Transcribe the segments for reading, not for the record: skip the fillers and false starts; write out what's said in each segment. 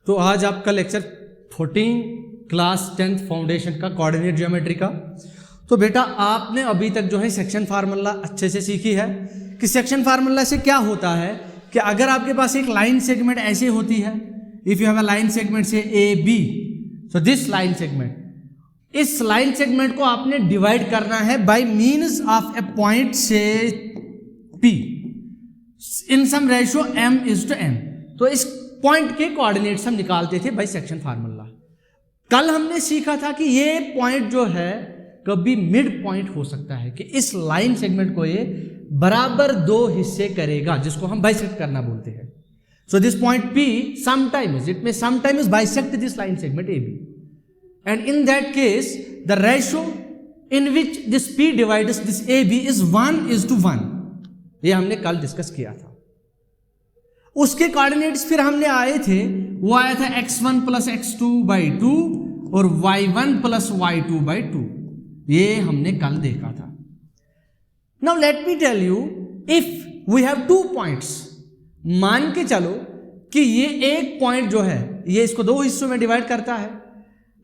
तो आज आपका लेक्चर 14 क्लास 10th फाउंडेशन का कोऑर्डिनेट ज्योमेट्री का। तो बेटा आपने अभी तक जो है सेक्शन फार्मूला अच्छे से सीखी है कि सेक्शन फार्मूला से क्या होता है कि अगर आपके पास एक लाइन सेगमेंट ऐसे होती है, if you have a line segment से A B, so this line segment, इस लाइन सेगमेंट को आपने डिवाइड करना है by means of a point से P in some ratio m is to n। तो इस पॉइंट के कोऑर्डिनेट्स हम निकालते थे बाय सेक्शन फार्मूला। कल हमने सीखा था कि ये पॉइंट जो है कभी मिड पॉइंट हो सकता है कि इस लाइन सेगमेंट को ये बराबर दो हिस्से करेगा, जिसको हम बाइसेक्ट करना बोलते हैं। सो this point P sometimes it may sometimes bisect this line segment AB, and in that case the ratio in which this P divides this AB is 1:1। ये हमने कल डिस्कस किया था। उसके कोऑर्डिनेट्स फिर हमने आए थे, वो आया था x1 + x2/2 और y1 + y2/2। ये हमने कल देखा था। Now let me tell you, if we have 2 points, मान के चलो कि ये एक पॉइंट जो है ये इसको दो हिस्सों में डिवाइड करता है।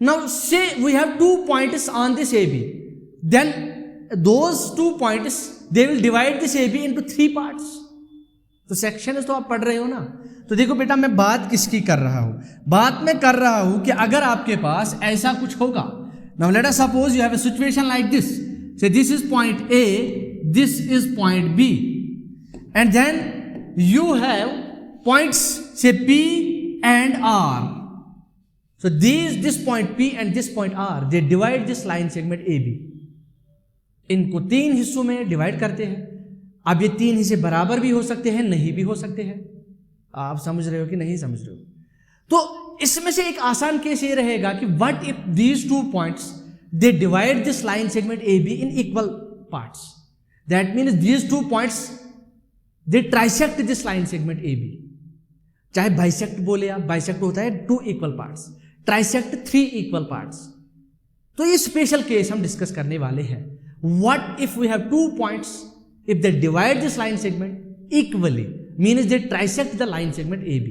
Now say we have 2 points on this AB, then those 2 points they will divide this AB into 3 parts. तो सेक्शन तो आप पढ़ रहे हो ना। तो देखो बेटा मैं बात किसकी कर रहा हूं, बात मैं कर रहा हूं कि अगर आपके पास ऐसा कुछ होगा। Now let us suppose you have a situation like this, say this is point A, this is point B, and then you have points say P and R. So this point P and this point R, they divide this line segment AB. इनको 3 हिस्सों में divide करते हैं। अब ये 3 हिस्से बराबर भी हो सकते हैं, नहीं भी हो सकते हैं। आप समझ रहे हो कि नहीं समझ रहे हो? तो इसमें से एक आसान केस ये रहेगा कि what if these 2 points they divide this line segment AB in equal parts. That means these 2 points they trisect this line segment AB। चाहे bisect बोले आप, bisect होता है 2 equal parts, trisect 3 equal parts। तो ये स्पेशल केस हम discuss करने वाले हैं। What if we have 2 points, if they divide this line segment equally, means they trisect the line segment AB,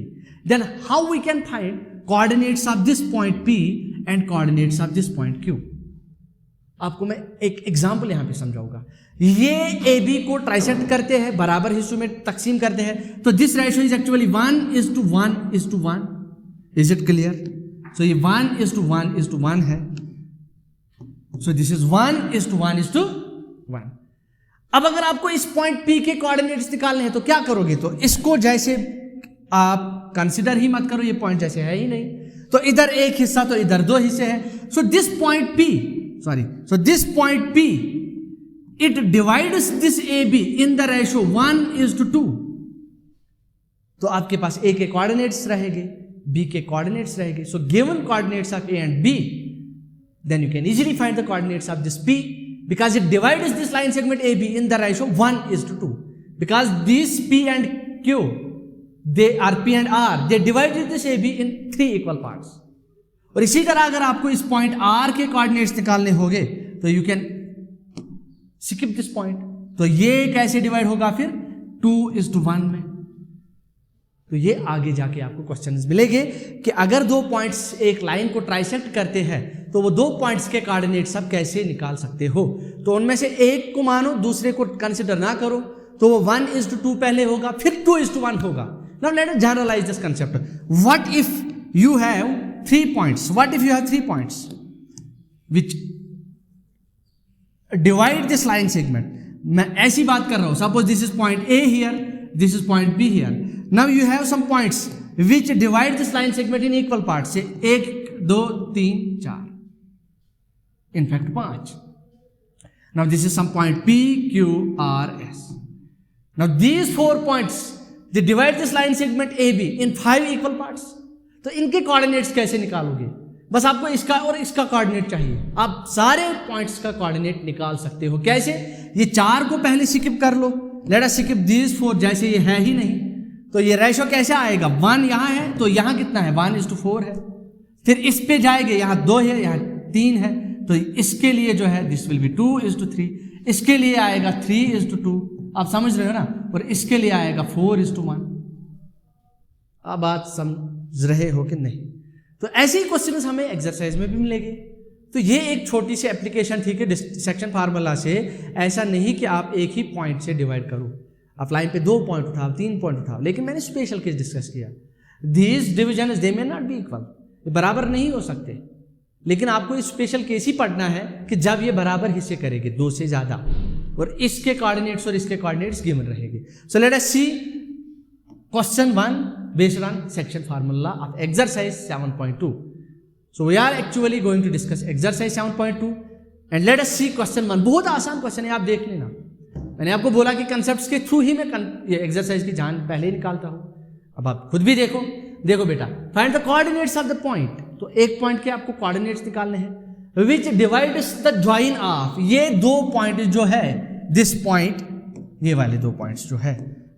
then how we can find coordinates of this point P and coordinates of this point Q? आपको मैं एक example यहां पे समझाऊंगा। ये AB को trisect करते हैं, बराबर हिस्सों में तकसीम करते हैं। तो this ratio is actually 1:1:1। Is it clear? So ये 1:1:1 है। So this is 1:1:1। अब अगर आपको इस पॉइंट P के कोऑर्डिनेट्स निकालने हैं तो क्या करोगे? तो इसको जैसे आप कंसिडर ही मत करो, ये पॉइंट जैसे है ही नहीं। तो इधर एक हिस्सा तो इधर 2 हिस्से हैं। सो this point P, so this point P, it divides this AB in the ratio 1:2। तो आपके पास A के कोऑर्डिनेट्स रहेंगे, B के कोऑर्डिनेट्स रहेंगे। So given coordinates of A and B, then you can easily find the coordinates of this P, because it divides this line segment AB in the ratio 1:2। Because these P and Q, they are P and R, they divided this AB in 3 equal parts। और इसी तरह अगर आपको इस point R के coordinates निकालने होंगे तो you can skip this point. तो ये कैसे डिवाइड होगा फिर? 2:1 में। तो ये आगे जाके आपको क्वेश्चंस मिलेंगे कि अगर 2 पॉइंट्स एक लाइन को ट्राइसेक्ट करते हैं तो वो 2 पॉइंट्स के कोऑर्डिनेट्स आप कैसे निकाल सकते हो। तो उनमें से एक को मानो, दूसरे को कंसिडर ना करो, तो वो 1:2 पहले होगा, फिर 2:1 होगा। Now let us generalize this concept. What if you have 3 points? What if you have 3 points which divide this line segment? मैं ऐसी बात कर रहा हूं, suppose this is point A here, this is point B here. Now you have some points which divide this line segment in equal parts, say 1 2 3 4, in fact 5. Now this is some point P Q R S. Now these 4 points they divide this line segment AB in 5 equal parts। तो इनके coordinates कैसे निकालोगे? बस आपको इसका और इसका coordinate चाहिए। आप सारे पॉइंट्स का कोऑर्डिनेट निकाल सकते हो। कैसे? ये 4 को पहले स्किप कर लो, लेट अस स्किप दिस 4, जैसे ये है ही नहीं। तो ये रेशो कैसे आएगा? 1 यहां है तो यहां कितना है? 1:4 है। फिर इस पे जाएंगे, यहां 2 है, यहां 3 है, तो इसके लिए जो है दिस विल बी 2:3। इसके लिए आएगा 3:2। आप समझ रहे हो ना? और इसके लिए आएगा 4:1। अब बात रहे हो कि नहीं। तो ऐसे ही क्वेश्चन हमें एक्सरसाइज में भी मिलेंगे। तो ये एक छोटी सी एप्लीकेशन थी कि सेक्शन फार्मूला से ऐसा नहीं कि आप एक ही पॉइंट से डिवाइड करो, आप लाइन पे 2 पॉइंट उठाओ, 3 पॉइंट उठाओ, लेकिन मैंने स्पेशल केस डिस्कस किया। These division they may not be equal, बराबर नहीं हो सकते, लेकिन आपको स्पेशल केस ही पढ़ना है कि जब ये बराबर हिस्से करेंगे 2 से ज्यादा और इसके कोऑर्डिनेट्स और इसके कोऑर्डिनेट्स गिवन रहेंगे। So let us see question 1 based on section formula of exercise 7.2. So we are actually going to discuss exercise 7.2 and let us see question 1. बहुत आसान क्वेश्चन है, आप देख लेना। मैंने आपको बोला कि कंसेप्ट्स के थ्रू ही मैं ये एक्सरसाइज की जान पहले ही निकालता हूँ। अब आप खुद भी देखो। देखो बेटा, find the coordinates of the point. तो एक पॉइंट के आपको कोऑर्डिनेट्स निकालने हैं विच डिवाइड्स द ज्वाइन ऑफ, ये 2 पॉइंट जो है, दिस पॉइंट, ये वाले 2 पॉइंट्स जो है,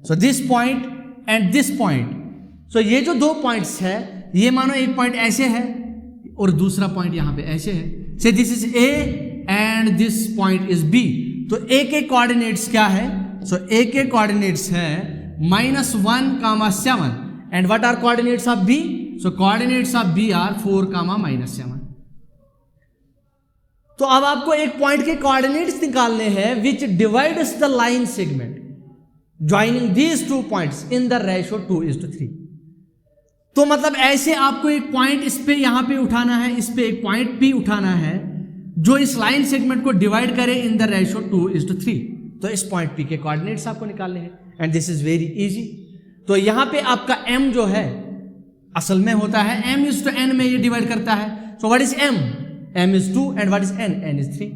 so this point and this point. So ये जो 2 पॉइंट्स है, ये मानो एक पॉइंट ऐसे है और दूसरा पॉइंट यहां पे ऐसे है। Say this is A and this point is B. तो ए के कोऑर्डिनेट्स क्या है? सो ए के कोऑर्डिनेट्स है -1, 7 and what are coordinates of B? So coordinates of B are 4, -7। तो अब आपको एक पॉइंट के कोऑर्डिनेट्स निकालने हैं विच divides the line segment joining these 2 points in the ratio 2:3। तो मतलब ऐसे आपको एक पॉइंट इस पे यहां पे उठाना है, इस पे एक पॉइंट P उठाना है जो इस लाइन सेगमेंट को डिवाइड करे इन द रेशियो 2:3। तो इस पॉइंट P के कोऑर्डिनेट्स आपको निकालने हैं and this is very easy. तो यहां पे आपका m जो है असल में होता है m/n में ये डिवाइड करता है। सो what is m? m is 2 and what is n? n is 3।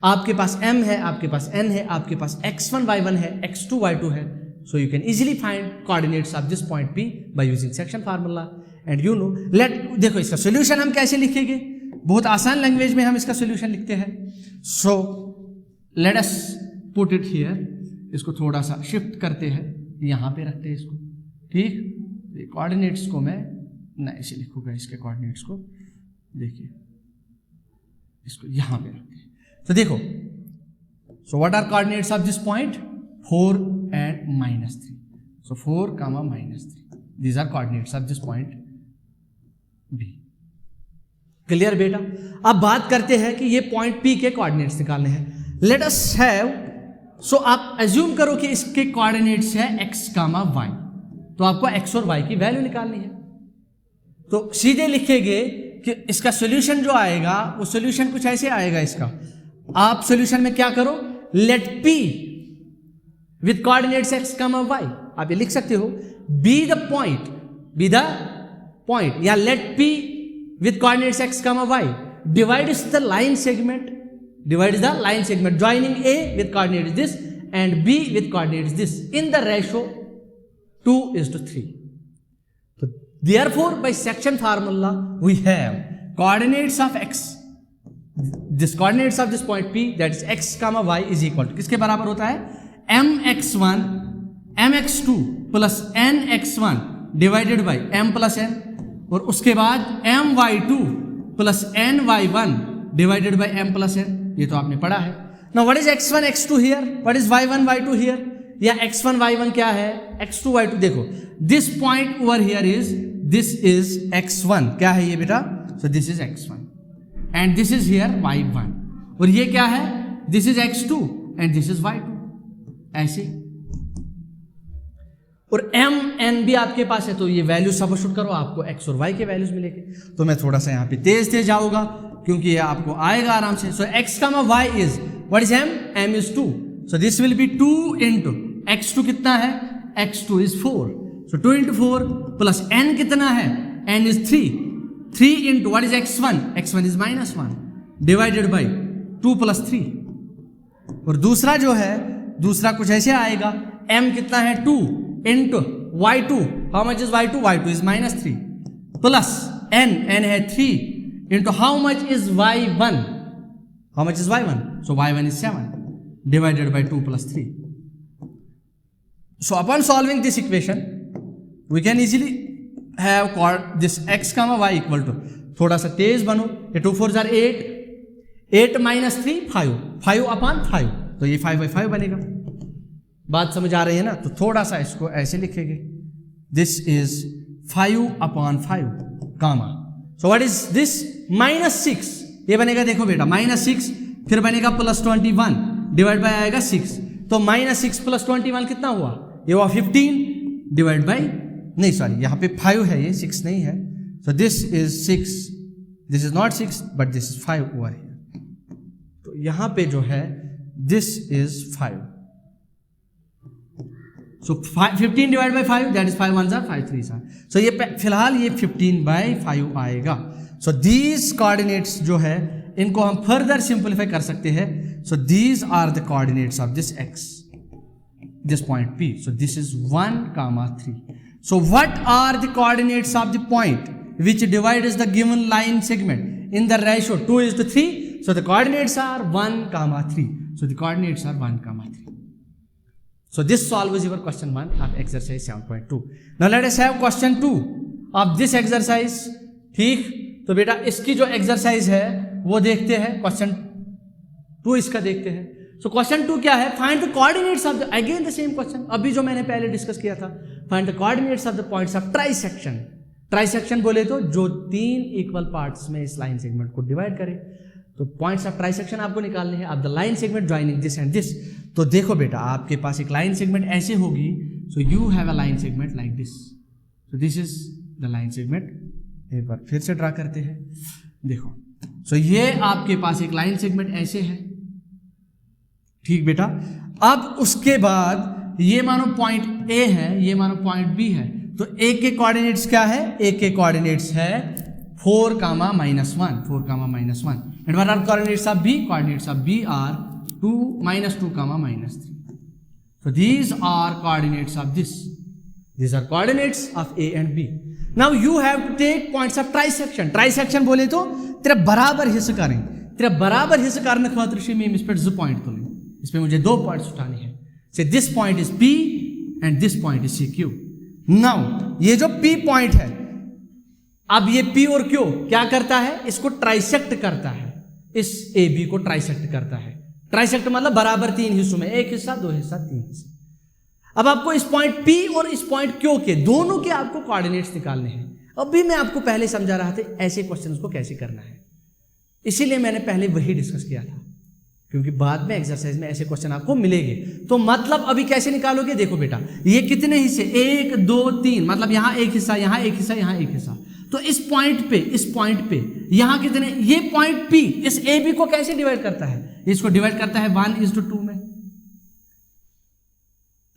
आपके पास m है, आपके पास n है, आपके पास x1 y1 है, x2 y2 है। So you can easily find coordinates of this point P by using section formula and you know देखो इसका solution हम कैसे लिखेंगे, बहुत आसान लैंग्वेज में हम इसका solution लिखते हैं। So let us put it here, इसको थोड़ा सा शिफ्ट करते हैं, यहाँ पे रखते हैं इसको, ठीक। कोऑर्डिनेट्स को मैं ना ऐसे लिखूंगा, इसके कोऑर्डिनेट्स को देखिए, इसको यहाँ पे रखते हैं। तो देखो, so what are coordinates of this point? 4 and -3. So 4, -3. These are coordinates of this point B. Clear बेटा? अब बात करते हैं कि ये पॉइंट P के कोऑर्डिनेट्स निकालने हैं। लेट अस हैव, सो आप एज्यूम करो कि इसके कोऑर्डिनेट्स है x, y। तो आपको x और y की वैल्यू निकालनी है। तो सीधे लिखेंगे कि इसका सॉल्यूशन जो आएगा वो सॉल्यूशन कुछ ऐसे आएगा इसका। आप सॉल्यूशन में क्या करो? Let P with coordinates x, y, आप ये लिख सकते हो be the point, या let P with coordinates x, y divides the line segment joining A with coordinates this and B with coordinates this in the ratio 2:3. So therefore by section formula we have coordinates of x, this coordinates of this point P, that is x, y is equal to किसके बराबर होता है? mx1 mx2 plus nx1 divided by m plus n, और उसके बाद my2 plus ny1 divided by m plus n। ये तो आपने पढ़ा है। Now what is x1 x2 here, what is y1 y2 here, या x1 y1 क्या है, x2 y2। देखो this point over here is, this is x1, क्या है ये बेटा? सो this is x1 and this is here y1, और ये क्या है? This is x2 and this is y2, ऐसे। और m n भी आपके पास है, तो ये वैल्यू सबस्टिट्यूट करो, आपको x और y के वैल्यूज मिलेंगे। तो मैं थोड़ा सा यहाँ पे तेज जाऊंगा क्योंकि ये आपको आएगा आराम से। सो x, y is, what is m? m is 2, so this will B 2 into x2 कितना है? x2 is 4, so 2 into 4 plus n कितना है? n is 3 into what is x1? x1 is -1 divided by 2 plus 3। और दूसरा जो है, दूसरा कुछ ऐसे आएगा, m कितना है? 2 into y2, how much is y2? y2 is -3 plus n है 3 into how much is y1? How much is y1? So y1 is 7 divided by 2 plus 3। So upon solving this equation we can easily have this x, y equal to, थोड़ा सा तेज बनो, ये 2 4 jar 8 minus 3 5 upon 5, तो ये 5/5 बनेगा। बात समझ आ रही है ना? तो थोड़ा सा इसको ऐसे लिखेंगे, this is 5/5 comma. So what is this? -6, ये बनेगा देखो बेटा -6, फिर बनेगा +21 डिवाइड बाय आएगा 6, तो -6 + 21 कितना हुआ? ये हुआ 15 डिवाइड बाय, नहीं सॉरी यहाँ पे 5 है, ये 6 नहीं है, so this is 6, this is not 6 but this is 5 over here, तो यहाँ पे जो है this is 5, so 15 divide by 5 that is 5 1 जार 5 3 जार, सो ये फिलहाल ये 15/5 आएगा। सो दीज कोऑर्डिनेट्स जो है इनको हम फर्दर सिंपलीफाई कर सकते हैं। So these are the coordinates of this x, this point P. So this is 1, 3. So what are the coordinates of the point which divides the given line segment in the ratio 2:3? So the coordinates are 1, 3. So the coordinates are 1, 3. So this solves your question 1 of exercise 7.2. Now let us have question 2 of this exercise. ठीक, तो बेटा इसकी जो exercise है वो देखते हैं, question 2 इसका देखते हैं। सो क्वेश्चन 2 क्या है? Find the coordinates of the, again the same question, अभी जो मैंने पहले डिस्कस किया था, find the coordinates of the points of trisection. Trisection बोले तो जो 3 इक्वल पार्ट्स में इस लाइन सेगमेंट को डिवाइड करे, तो पॉइंट्स ऑफ ट्राइसेक्शन आपको निकालने हैं। आप the line segment joining this and this, तो देखो बेटा आपके पास एक लाइन सेगमेंट ऐसे होगी, so you have a line segment like this, so this is the line segment. एक बार फिर से ड्रा करते हैं, देखो, सो ये आपके पास एक लाइन सेगमेंट ऐसे है, ठीक बेटा। अब उसके बाद ये मानो पॉइंट ए है, ये मानो पॉइंट बी है, तो ए के कोऑर्डिनेट्स क्या है? ए के कोऑर्डिनेट्स है 4, -1, 4, -1, and what are coordinates of B? Coordinates of B are 2, -2, -3. So these are coordinates of this. These are coordinates of A and B. Now you have to take points of trisection. Trisection बोले तो तेरा बराबर हिस्सा करें, तेरा बराबर हिस्सा करने खातिर से मैं इस पर 2 पॉइंट तुलें, इस पे मुझे 2 पॉइंट्स उठाने हैं। से this point is P and this point is CQ. Now ये जो P पॉइंट है, अब ये P और Q क्या करता है? इसको ट्राइसेक्ट करता है, इस AB को ट्राइसेक्ट करता है। ट्राइसेक्ट मतलब बराबर 3 हिस्सों में, 1 हिस्सा, 2 हिस्सा, 3 हिस्सा। अब आपको इस पॉइंट P और इस पॉइंट Q के दोनों के आपको कोऑर्डिनेट्स निकालने हैं। अभी मैं आपको पहले समझा रहा था ऐसे क्वेश्चंस को कैसे करना है, इसीलिए मैंने पहले वही डिस्कस किया था, क्योंकि बाद में एक्सरसाइज में ऐसे क्वेश्चन आपको मिलेंगे। तो मतलब अभी कैसे निकालोगे? देखो बेटा, ये कितने हिस्से? 1 2 3, मतलब यहाँ 1 हिस्सा, यहाँ 1 हिस्सा, यहाँ 1 हिस्सा। तो इस पॉइंट पे यहाँ कितने? ये पॉइंट P इस AB को कैसे डिवाइड करता है? इसको डिवाइड करता है 1:2 में।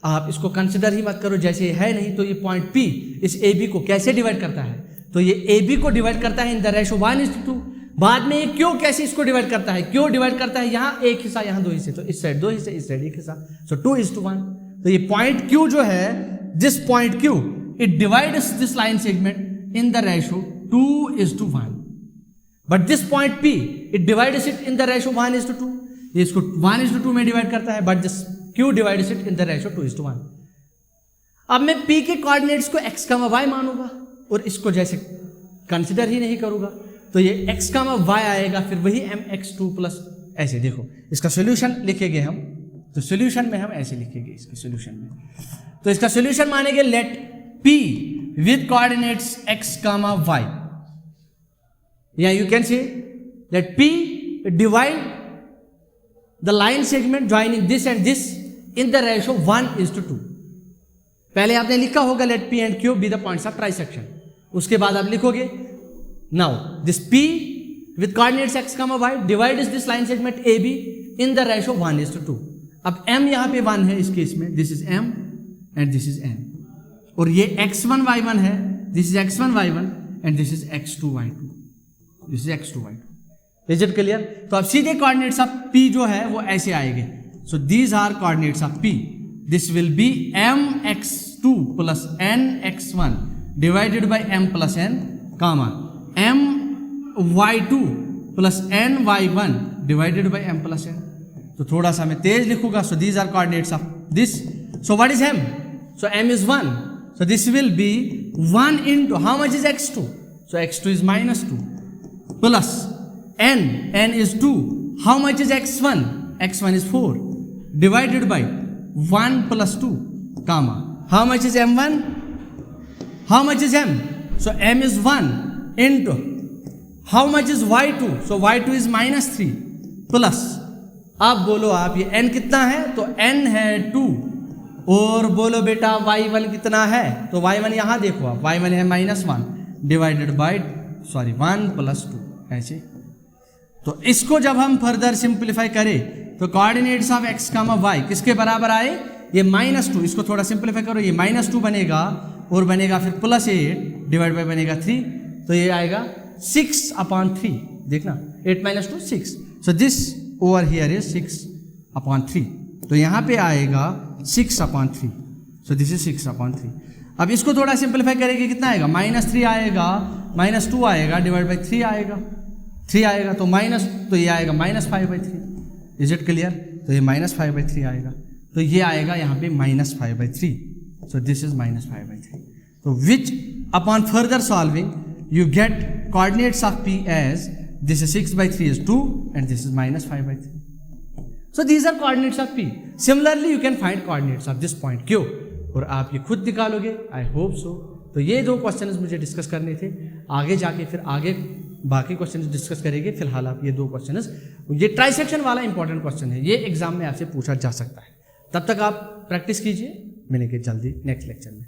आप इसको कंसिडर ही मत करो, जैसे है नहीं, तो ये पॉइंट P इस AB को कैसे डिवाइड करता है? तो ये AB को डिवाइड करता है इन द रेशो 1:2। बाद में ये Q कैसे इसको डिवाइड करता है? Q डिवाइड करता है यहाँ 1 हिस्सा, यहाँ 2 हिस्से, तो इस साइड 2 हिस्से, इस साइड 1 हिस्सा, सो 2:1। तो ये पॉइंट Q जो है, this point Q, it divides this line segment in the ratio 2:1, but this point P it divides it in the ratio 1:2. ये इसको 1:2 में डिवाइड करता है, but this Q divides it in the ratio 2:1. अब मैं P के coordinates को x, y मानूंगा और इसको जैसे कंसिडर ही नहीं करूंगा, तो ये x, y आएगा, फिर वही mx2 प्लस ऐसे। देखो इसका सोल्यूशन लिखेंगे हम, तो सोल्यूशन में हम ऐसे लिखेंगे, इसके सोल्यूशन में, तो इसका सोल्यूशन मानेंगे late P with coordinates x, y. Yeah, you can say that P divide the line segment joining this and this in the ratio 1:2. पहले आपने लिखा होगा let P and Q be the points of trisection. उसके बाद आप लिखोगे now this P with coordinates x, y divides this line segment AB in the ratio 1:2. अब M यहाँ पे 1 है इस केस में, this is M and this is N. और ये x1 y1 है, this is x1 y1 and this is x2 y2, this is x2 y2। Is it clear? तो अब सीधे कोऑर्डिनेट्स ऑफ P जो है वो ऐसे आएंगे, so these are coordinates of P, this will be mx2 plus nx1 divided by m plus n, comma my2 plus ny1 divided by m plus n। तो थोड़ा सा मैं तेज लिखूंगा, so these are coordinates of this, so what is m? So m is 1. So this will be 1 into, how much is x2? So x2 is -2 plus n is 2. How much is x1? x1 is 4 divided by 1 plus 2, comma. How much is m1? How much is m? So m is 1 into how much is y2? So y2 is -3 plus, अब बोलो आप ये n कितना है? तो n है 2, और बोलो बेटा y1 कितना है? तो y1 यहाँ देखो आप, y1 है -1 डिवाइडेड बाई 1 + 2 ऐसे। तो इसको जब हम फर्दर सिंप्लीफाई करें तो कोऑर्डिनेट्स ऑफ x, y किसके बराबर आए? ये -2, इसको थोड़ा सिंप्लीफाई करो, ये -2 बनेगा और बनेगा फिर +8 डिवाइड बाई बनेगा 3, तो ये आएगा 6/3। देखना 8 - 2 6, so this over here is 6/3, तो यहाँ पे आएगा 6/3, सो दिस इज 6/3। अब इसको थोड़ा सिंप्लीफाई करेंगे कितना आएगा? -3 आएगा, -2 आएगा डिवाइड बाई 3 आएगा, 3 आएगा तो माइनस, तो ये आएगा -5/3। Is it clear? तो ये -5/3 आएगा, तो ये आएगा यहाँ पे -5/3, सो दिस इज -5/3। तो which upon further solving you get coordinates of P as this is 6/3 is 2 and this is -5/3. So these are coordinates of P. Similarly you can find coordinates of this point Q, और आप ये खुद निकालोगे, I hope so. तो ये 2 questions मुझे discuss करने थे, आगे जाके फिर आगे बाकी क्वेश्चंस डिस्कस करेंगे। फिलहाल आप ये 2 क्वेश्चंस, ये ट्राइसेक्शन वाला इंपॉर्टेंट क्वेश्चन है, ये एग्जाम में आपसे पूछा जा सकता है। तब तक आप प्रैक्टिस कीजिए, मिलेंगे जल्दी नेक्स्ट लेक्चर में।